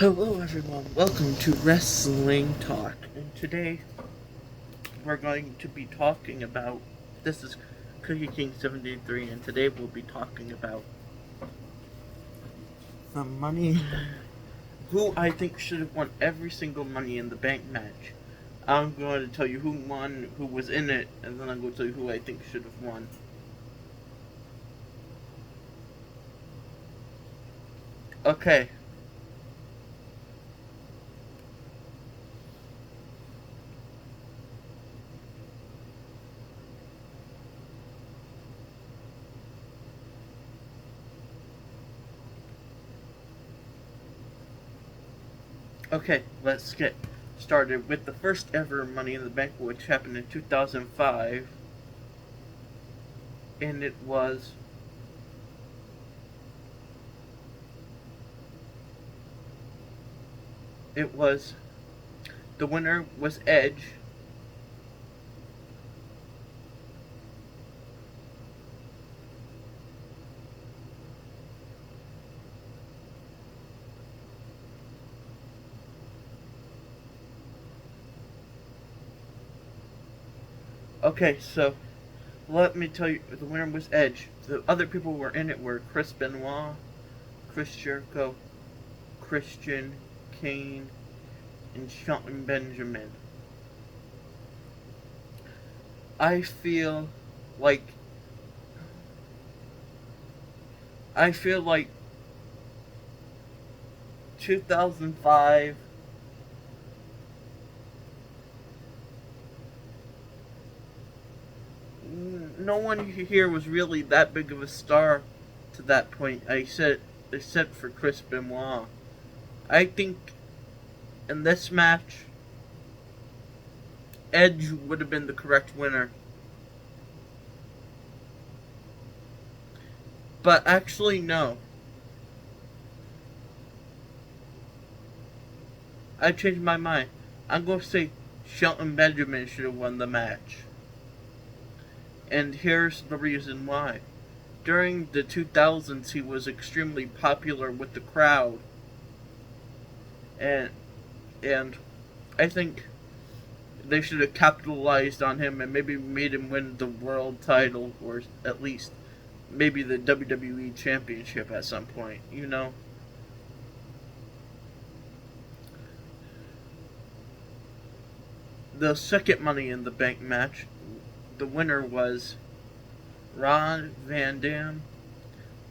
Hello everyone, welcome to Wrestling Talk. And today we're going to be talking about, this is Cookie King 73, and today we'll be talking about the money, who I think should have won every single Money in the Bank match. I'm going to tell you who won, who was in it, and then I'm going to tell you who I think should have won. Okay. Okay, let's get started with the first ever Money in the Bank, which happened in 2005. And it was the winner was Edge. Okay, so let me tell you, the winner was Edge. The other people who were in it were Chris Benoit, Chris Jericho, Christian, Kane, and Shelton Benjamin. I feel like I feel like 2005 no one here was really that big of a star to that point. Except for Chris Benoit. I think in this match Edge would have been the correct winner. But actually, no. I changed my mind. I'm going to say Shelton Benjamin should have won the match. And here's the reason why. During the 2000s, he was extremely popular with the crowd. And I think they should have capitalized on him and maybe made him win the world title, or at least maybe the WWE Championship at some point, you know? The second Money in the Bank match, the winner was Rob Van Dam.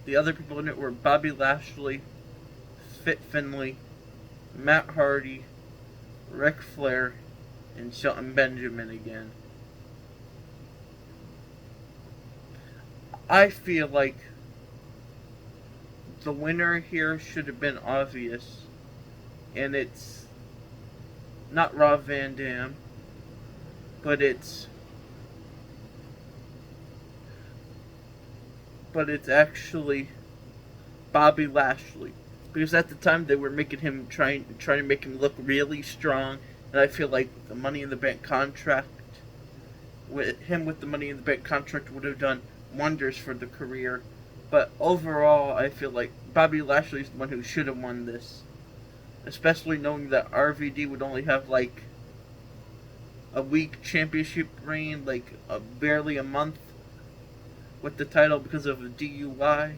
The other people in it were Bobby Lashley, Fit Finlay, Matt Hardy, Ric Flair, and Shelton Benjamin again. I feel like the winner here should have been obvious, and it's not Rob Van Dam, but it's actually Bobby Lashley, because at the time they were making him trying to make him look really strong, and I feel like the Money in the Bank contract with the Money in the Bank contract would have done wonders for the career. But overall, I feel like Bobby Lashley's the one who should have won this, especially knowing that RVD would only have like a week championship reign, like barely a month with the title because of a DUI.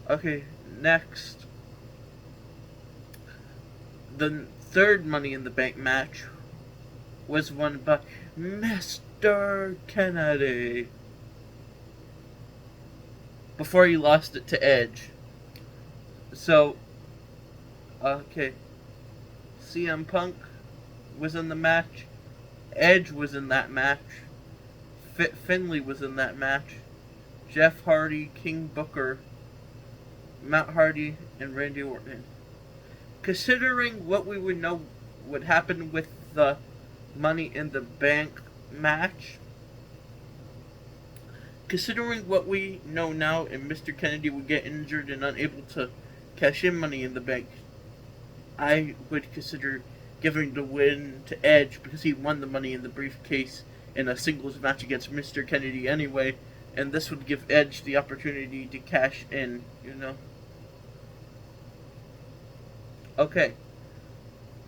Okay, next. The third Money in the Bank match was won by Mr. Kennedy before he lost it to Edge. So, okay. CM Punk was in the match. Edge was in that match. Fit Finlay was in that match. Jeff Hardy, King Booker, Matt Hardy, and Randy Orton. Considering what we would know would happen with the Money in the Bank match, considering what we know now, and Mr. Kennedy would get injured and unable to cash in Money in the Bank, I would consider giving the win to Edge because he won the Money in the briefcase in a singles match against Mr. Kennedy anyway, and this would give Edge the opportunity to cash in, you know? Okay,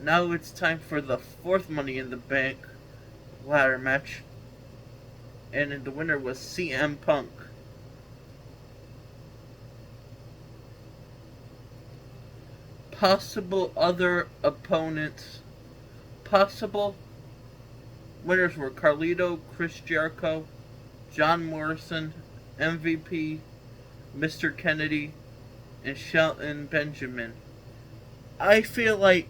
now it's time for the fourth Money in the Bank ladder match, and the winner was CM Punk. Possible other opponents. Possible winners were Carlito, Chris Jericho, John Morrison, MVP, Mr. Kennedy, and Shelton Benjamin. I feel like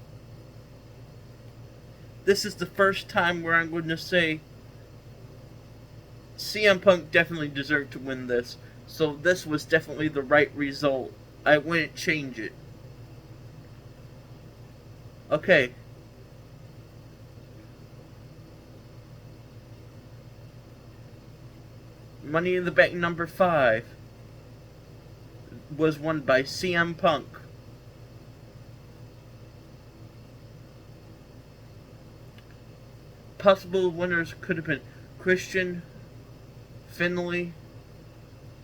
this is the first time where I'm going to say CM Punk definitely deserved to win this. So this was definitely the right result. I wouldn't change it. Okay. Money in the Bank number 5 was won by CM Punk. Possible winners could have been Christian, Finlay,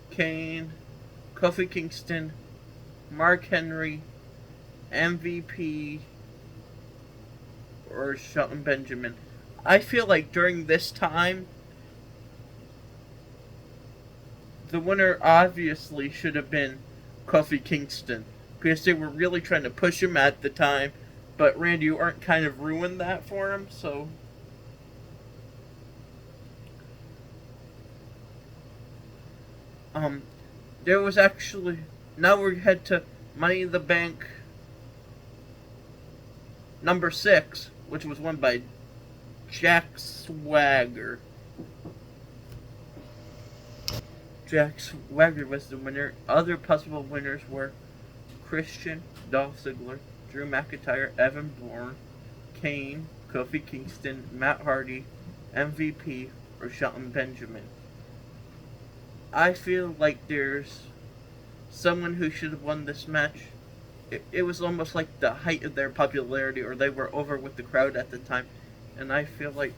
Kane, Kofi Kingston, Mark Henry, MVP, or Shelton Benjamin. I feel like during this time, the winner obviously should have been Kofi Kingston, because they were really trying to push him at the time, but Randy Orton kind of ruined that for him, so... There was actually... Now we head to Money in the Bank number 6, which was won by Jack Swagger. Jack Swagger was the winner. Other possible winners were Christian, Dolph Ziggler, Drew McIntyre, Evan Bourne, Kane, Kofi Kingston, Matt Hardy, MVP, or Shelton Benjamin. I feel like there's someone who should have won this match. It was almost like the height of their popularity, or they were over with the crowd at the time, and I feel like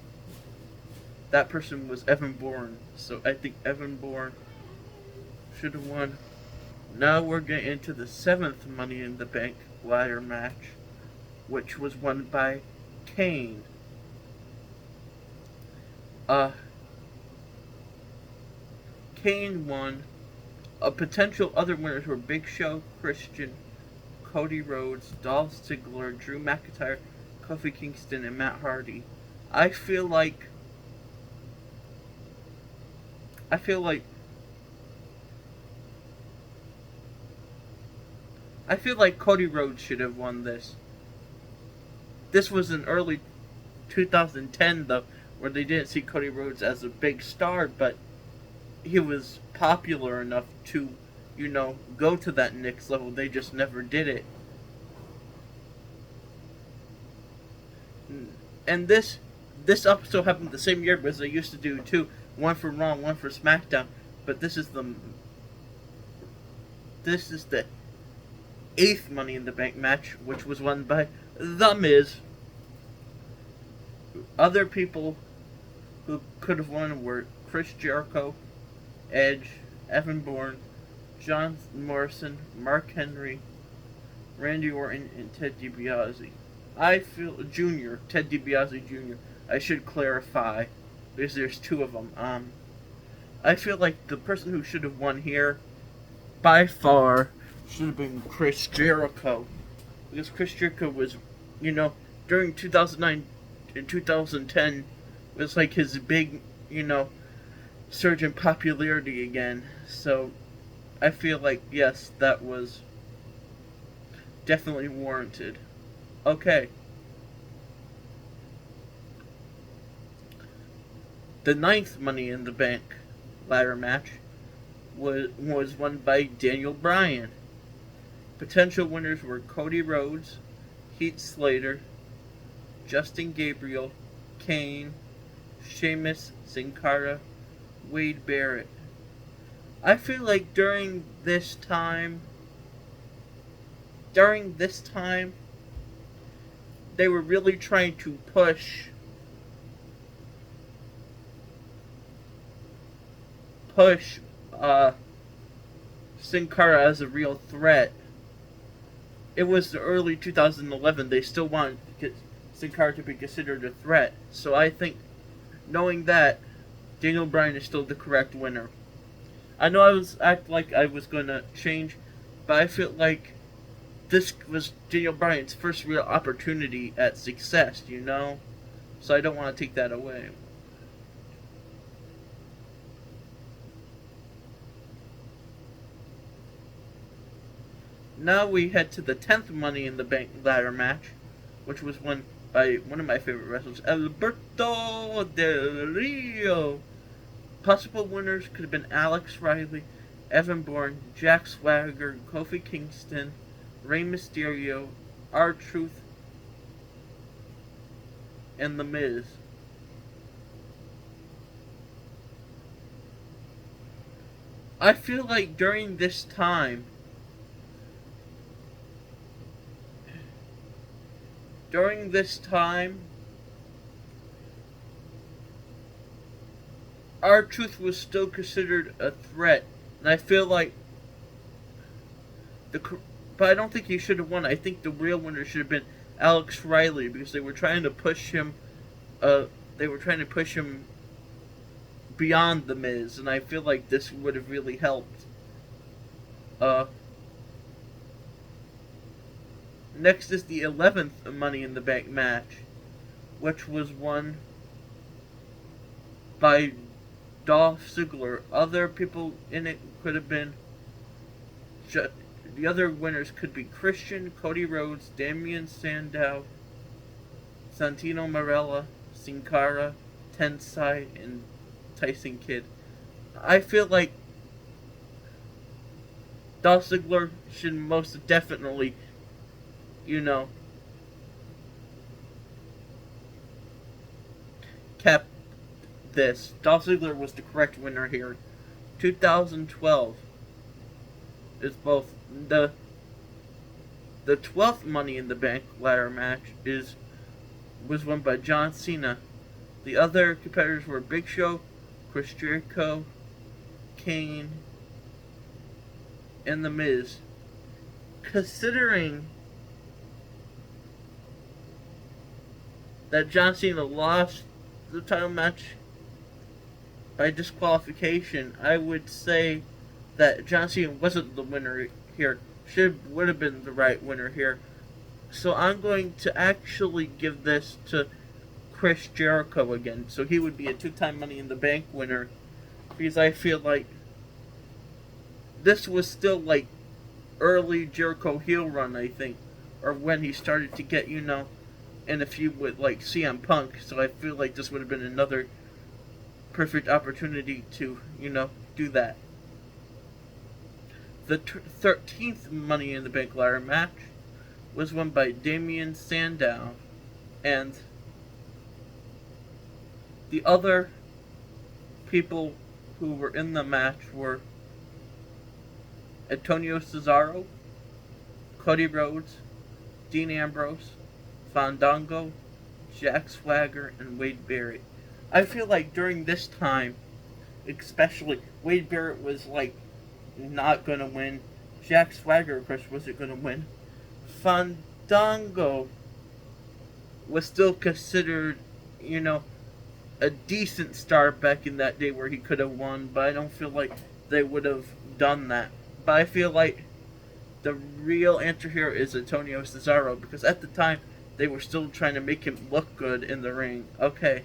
that person was Evan Bourne. So I think Evan Bourne should have won. Now we're getting into the 7th Money in the Bank ladder match, which was won by Kane. Kane won. Potential other winners were Big Show, Christian, Cody Rhodes, Dolph Ziggler, Drew McIntyre, Kofi Kingston, and Matt Hardy. I feel like Cody Rhodes should have won this. This was in early 2010, though, where they didn't see Cody Rhodes as a big star, but he was popular enough to, go to that next level. They just never did it. And this also happened the same year as they used to do too. One for Raw, one for SmackDown. But this is the 8th Money in the Bank match, which was won by The Miz. Other people who could have won were Chris Jericho, Edge, Evan Bourne, John Morrison, Mark Henry, Randy Orton, and Ted DiBiase. Ted DiBiase Jr. I should clarify, because there's 2 of them. I feel like the person who should have won here, by far, should have been Chris Jericho. Because Chris Jericho was, during 2009 and 2010, it was like his big, surge in popularity again. So, I feel like, yes, that was definitely warranted. Okay. The 9th Money in the Bank ladder match was won by Daniel Bryan. Potential winners were Cody Rhodes, Heath Slater, Justin Gabriel, Kane, Sheamus, Sin Cara, Wade Barrett. I feel like during this time, they were really trying to push Sin Cara as a real threat. it was the early 2011. They still want Sin Cara to be considered a threat. So I think, knowing that, Daniel Bryan is still the correct winner. I know I was act like I was going to change, but I feel like this was Daniel Bryan's first real opportunity at success, you know? So I don't want to take that away. Now we head to the 10th Money in the Bank ladder match, which was won by one of my favorite wrestlers, Alberto Del Rio. Possible winners could have been Alex Riley, Evan Bourne, Jack Swagger, Kofi Kingston, Rey Mysterio, R-Truth, and The Miz. I feel like during this time, R-Truth was still considered a threat, and I feel like but I don't think he should have won. I think the real winner should have been Alex Riley, because they were trying to push him. Beyond the Miz, and I feel like this would have really helped. Next is the 11th Money in the Bank match, which was won by Dolph Ziggler. Other people in it could have been. The other winners could be Christian, Cody Rhodes, Damian Sandow, Santino Marella, Sin Cara, Tensai, and Tyson Kidd. I feel like Dolph Ziggler should most definitely, kept this. Dolph Ziggler was the correct winner here. 2012 is both the 12th Money in the Bank ladder match was won by John Cena. The other competitors were Big Show, Chris Jericho, Kane, and The Miz. Considering that John Cena lost the title match by disqualification, I would say that John Cena wasn't the winner here. Would have been the right winner here. So I'm going to actually give this to Chris Jericho again. So he would be a 2-time Money in the Bank winner, because I feel like this was still like early Jericho heel run, I think, or when he started to get, in a feud with like CM Punk. So I feel like this would have been another perfect opportunity to, do that. The 13th Money in the Bank ladder match was won by Damian Sandow, and the other people who were in the match were Antonio Cesaro, Cody Rhodes, Dean Ambrose, Fandango, Jack Swagger, and Wade Barrett. I feel like during this time, especially, Wade Barrett was like not gonna win. Jack Swagger, of course, wasn't gonna win. Fandango was still considered, a decent star back in that day where he could have won, but I don't feel like they would have done that. But I feel like the real answer here is Antonio Cesaro, because at the time they were still trying to make him look good in the ring. Okay.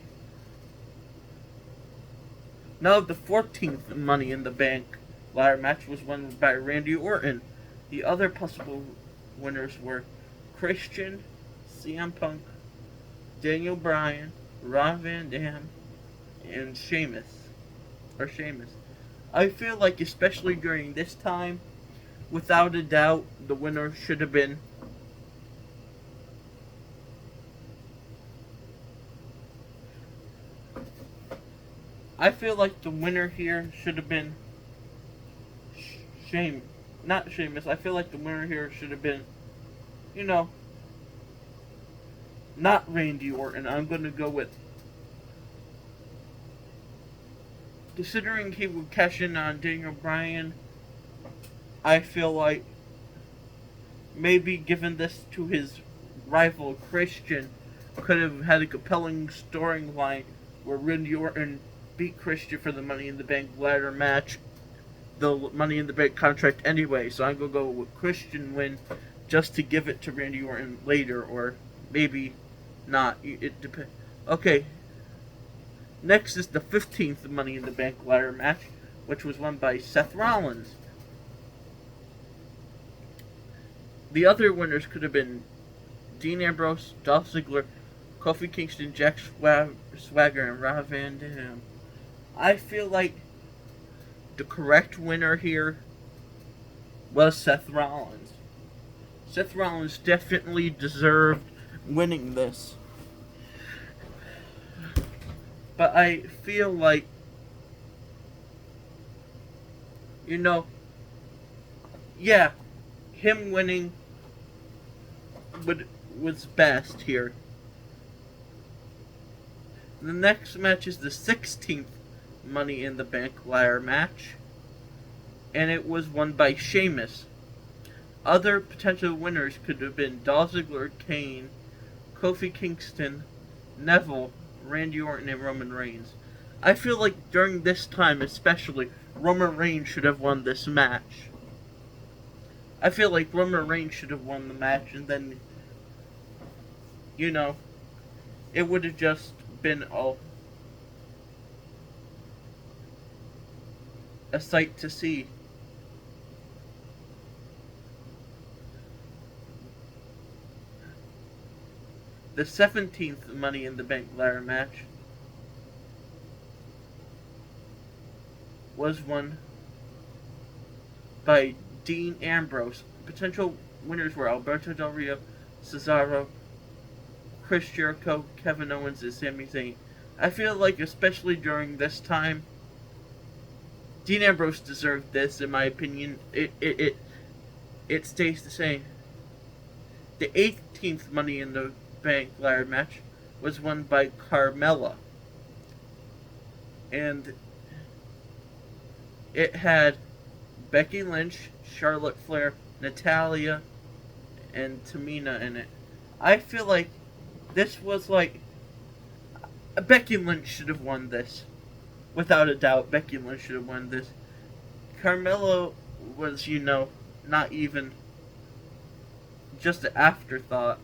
Now the 14th Money in the Bank ladder match was won by Randy Orton. The other possible winners were Christian, CM Punk, Daniel Bryan, Rob Van Dam, and Sheamus. I feel like, especially during this time, without a doubt, the winner should have been I feel like the winner here should have been not Sheamus. I feel like the winner here should have been, not Randy Orton. I'm going to go with, considering he would cash in on Daniel Bryan, I feel like maybe given this to his rival Christian, could have had a compelling storyline where Randy Orton beat Christian for the Money in the Bank ladder match, the Money in the Bank contract anyway. So I'm gonna go with Christian win, just to give it to Randy Orton later, or maybe not. It depends. Okay. Next is the 15th Money in the Bank ladder match, which was won by Seth Rollins. The other winners could have been Dean Ambrose, Dolph Ziggler, Kofi Kingston, Jack Swagger, and Rob Van Dam. I feel like the correct winner here was Seth Rollins. Seth Rollins definitely deserved winning this. But I feel like, yeah, him winning was best here. The next match is the 16th Money in the Bank ladder match, and it was won by Sheamus. Other potential winners could have been Dolph Ziggler, Kane, Kofi Kingston, Neville, Randy Orton, and Roman Reigns. I feel like during this time especially, Roman Reigns should have won this match. I feel like Roman Reigns should have won the match, and then, it would have just been a sight to see. The 17th Money in the Bank ladder match was won by Dean Ambrose. Potential winners were Alberto Del Rio, Cesaro, Chris Jericho, Kevin Owens, and Sami Zayn. I feel like, especially during this time, Dean Ambrose deserved this, in my opinion. It stays the same. The 18th Money in the Bank ladder match was won by Carmella. And it had Becky Lynch, Charlotte Flair, Natalya, and Tamina in it. I feel like this was like... Becky Lynch should have won this. Without a doubt, Becky Lynch should have won this. Carmella was, not even just an afterthought.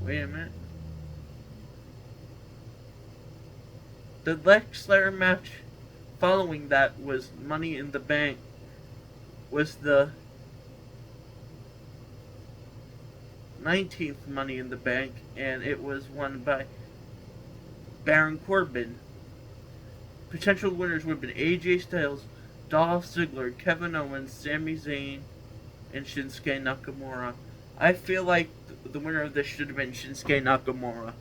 Wait a minute. The next ladder match following that was Money in the Bank. Was the 19th Money in the Bank, and it was won by Baron Corbin. Potential winners would have been AJ Styles, Dolph Ziggler, Kevin Owens, Sami Zayn, and Shinsuke Nakamura. I feel like the winner of this should have been Shinsuke Nakamura,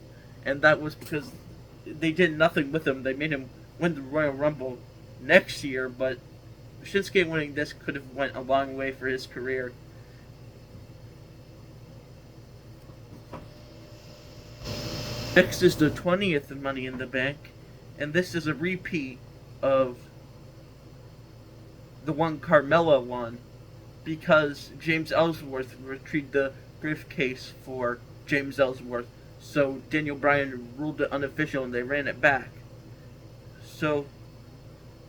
and that was because they did nothing with him. They made him win the Royal Rumble next year, but Shinsuke winning this could have went a long way for his career. Next is the 20th Money in the Bank, and this is a repeat of the one Carmella won, because James Ellsworth retrieved the briefcase for James Ellsworth, so Daniel Bryan ruled it unofficial and they ran it back. So,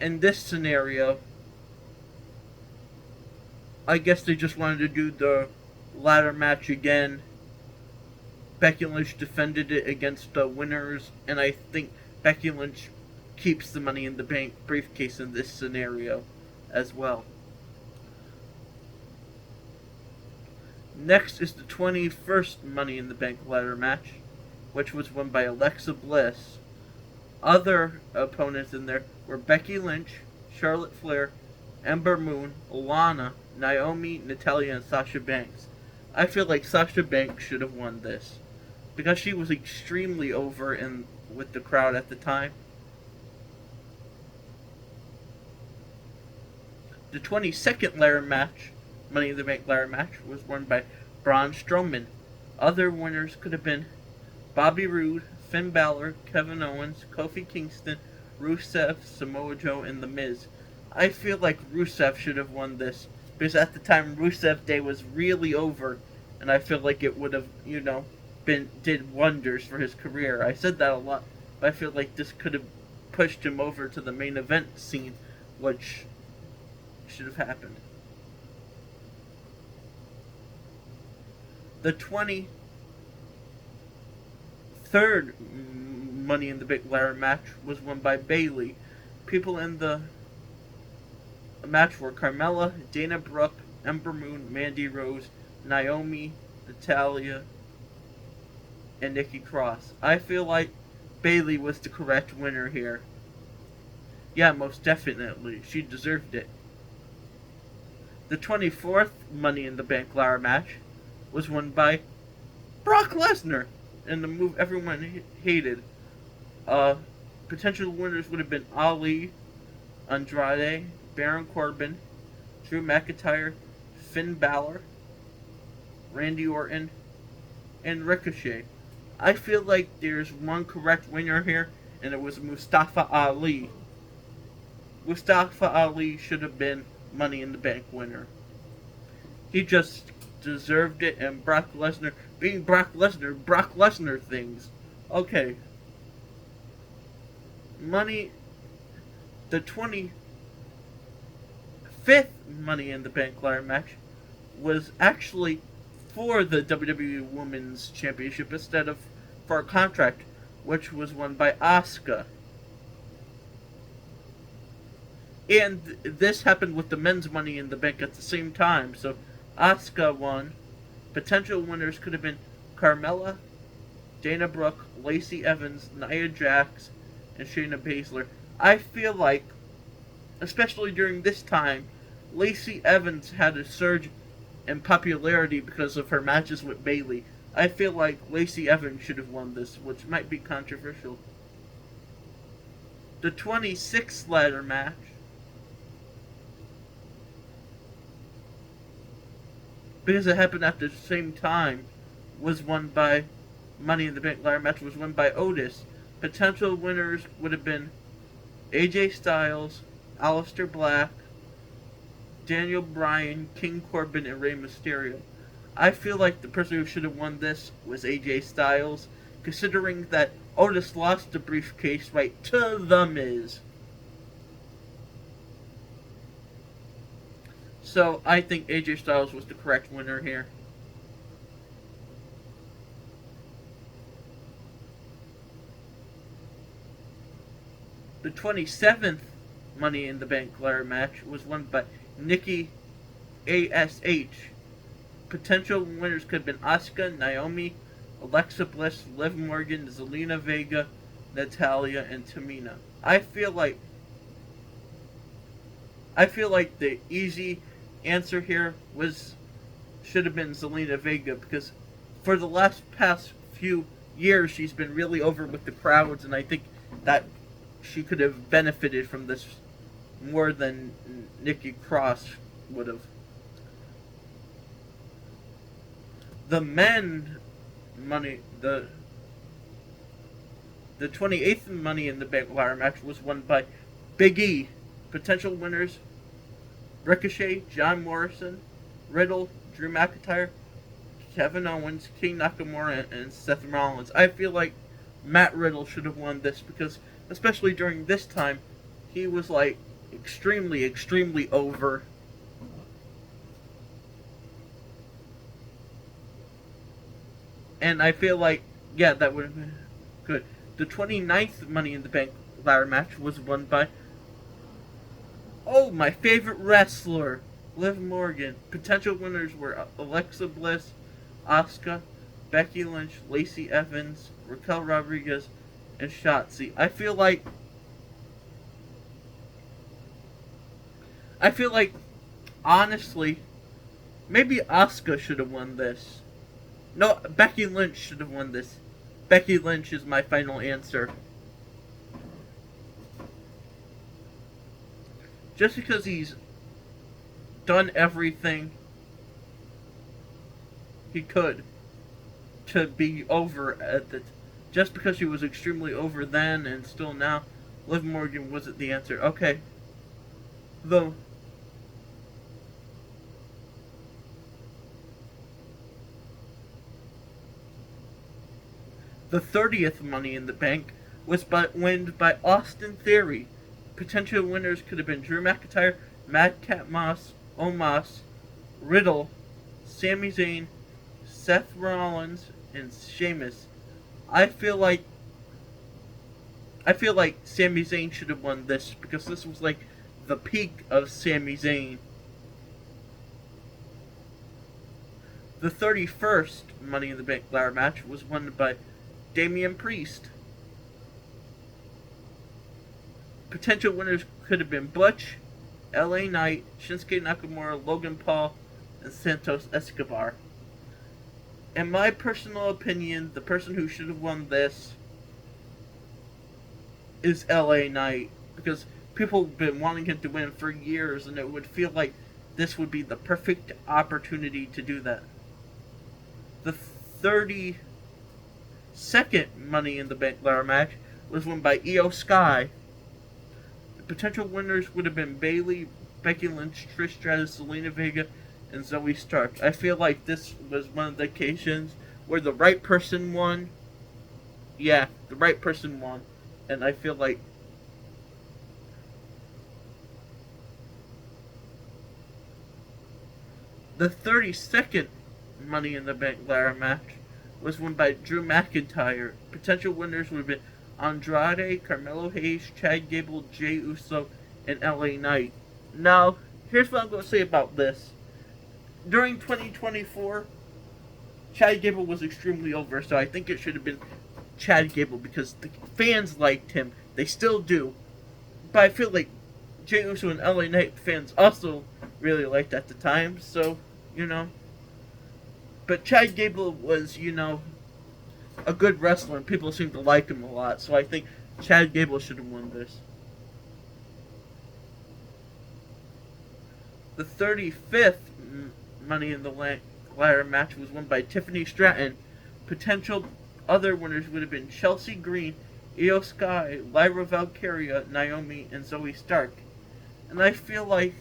in this scenario, I guess they just wanted to do the ladder match again. Becky Lynch defended it against the winners, and I think Becky Lynch keeps the Money in the Bank briefcase in this scenario as well. Next is the 21st Money in the Bank ladder match, which was won by Alexa Bliss. Other opponents in there were Becky Lynch, Charlotte Flair, Ember Moon, Lana, Naomi, Natalya, and Sasha Banks. I feel like Sasha Banks should have won this, because she was extremely over with the crowd at the time. The 22nd ladder match, Money in the Bank ladder match, was won by Braun Strowman. Other winners could have been Bobby Roode, Finn Balor, Kevin Owens, Kofi Kingston, Rusev, Samoa Joe, and The Miz. I feel like Rusev should have won this because at the time Rusev Day was really over, and I feel like it would have, did wonders for his career. I said that a lot, but I feel like this could have pushed him over to the main event scene, which should have happened. The 23rd Money in the Bank ladder match was won by Bayley. People in the match were Carmella, Dana Brooke, Ember Moon, Mandy Rose, Naomi, Natalya, and Nikki Cross. I feel like Bayley was the correct winner here. Yeah, most definitely. She deserved it. The 24th Money in the Bank ladder match was won by Brock Lesnar in the move everyone hated. Potential winners would have been Ali, Andrade, Baron Corbin, Drew McIntyre, Finn Balor, Randy Orton, and Ricochet. I feel like there's one correct winner here, and it was Mustafa Ali. Mustafa Ali should have been Money in the Bank winner. He just deserved it, and Brock Lesnar, being Brock Lesnar things. Okay. The 25th Money in the Bank ladder match was actually for the WWE Women's Championship instead of for a contract, which was won by Asuka. And this happened with the men's Money in the Bank at the same time, so Asuka won. Potential winners could have been Carmella, Dana Brooke, Lacey Evans, Nia Jax, and Shayna Baszler. I feel like, especially during this time, Lacey Evans had a surge in popularity because of her matches with Bayley. I feel like Lacey Evans should have won this, which might be controversial. The 26th ladder match because it happened at the same time, was won by Money in the Bank ladder match was won by Otis. Potential winners would have been AJ Styles, Aleister Black, Daniel Bryan, King Corbin, and Rey Mysterio. I feel like the person who should have won this was AJ Styles, considering that Otis lost the briefcase right to The Miz. So I think AJ Styles was the correct winner here. The 27th Money in the Bank ladder match was won by Nikki ASH. Potential winners could have been Asuka, Naomi, Alexa Bliss, Liv Morgan, Zelina Vega, Natalya, and Tamina. I feel like the easy answer here should have been Zelina Vega, because for the past few years she's been really over with the crowds, and I think that she could have benefited from this more than Nikki Cross would have. The men Money, the 28th Money in the Bank ladder match was won by Big E. Potential winners: Ricochet, John Morrison, Riddle, Drew McIntyre, Kevin Owens, King Nakamura, and Seth Rollins. I feel like Matt Riddle should have won this because, especially during this time, he was like extremely, extremely over. And I feel like, yeah, that would have been good. The 29th Money in the Bank ladder match was won by, my favorite wrestler, Liv Morgan. Potential winners were Alexa Bliss, Asuka, Becky Lynch, Lacey Evans, Raquel Rodriguez, and Shotzi. I feel like, honestly, maybe Asuka should have won this. No, Becky Lynch should have won this. Becky Lynch is my final answer. Just because he's done everything he could to be over at the. Just because he was extremely over then and still now, Liv Morgan wasn't the answer. Okay. Though. The 30th Money in the Bank was won by Austin Theory. Potential winners could have been Drew McIntyre, Madcap Moss, Omos, Riddle, Sami Zayn, Seth Rollins, and Sheamus. I feel like Sami Zayn should have won this because this was like the peak of Sami Zayn. The 31st Money in the Bank ladder match was won by Damian Priest. Potential winners could have been Butch, LA Knight, Shinsuke Nakamura, Logan Paul, and Santos Escobar. In my personal opinion, the person who should have won this is LA Knight, because people have been wanting him to win for years, and it would feel like this would be the perfect opportunity to do that. The 32nd Money in the Bank ladder match was won by Io Sky. The potential winners would have been Bayley, Becky Lynch, Trish Stratus, Zelina Vega, and Zoe Stark. I feel like this was one of the occasions where the right person won. Yeah, the right person won. And I feel like the 32nd Money in the Bank ladder match was won by Drew McIntyre. Potential winners would have been Andrade, Carmelo Hayes, Chad Gable, Jey Uso, and LA Knight. Now, here's what I'm going to say about this. During 2024, Chad Gable was extremely over, so I think it should have been Chad Gable because the fans liked him. They still do. But I feel like Jey Uso and LA Knight fans also really liked at the time, so, you know. But Chad Gable was, you know, a good wrestler, and people seem to like him a lot, so I think Chad Gable should have won this. The 35th Money in the ladder match was won by Tiffany Stratton. Potential other winners would have been Chelsea Green, Io Sky, Lyra Valkyria, Naomi, and Zoe Stark. And I feel like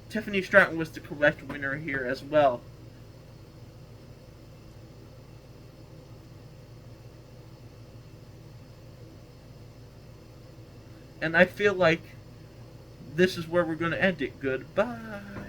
Tiffany Stratton was the correct winner here as well. And I feel like this is where we're going to end it. Goodbye.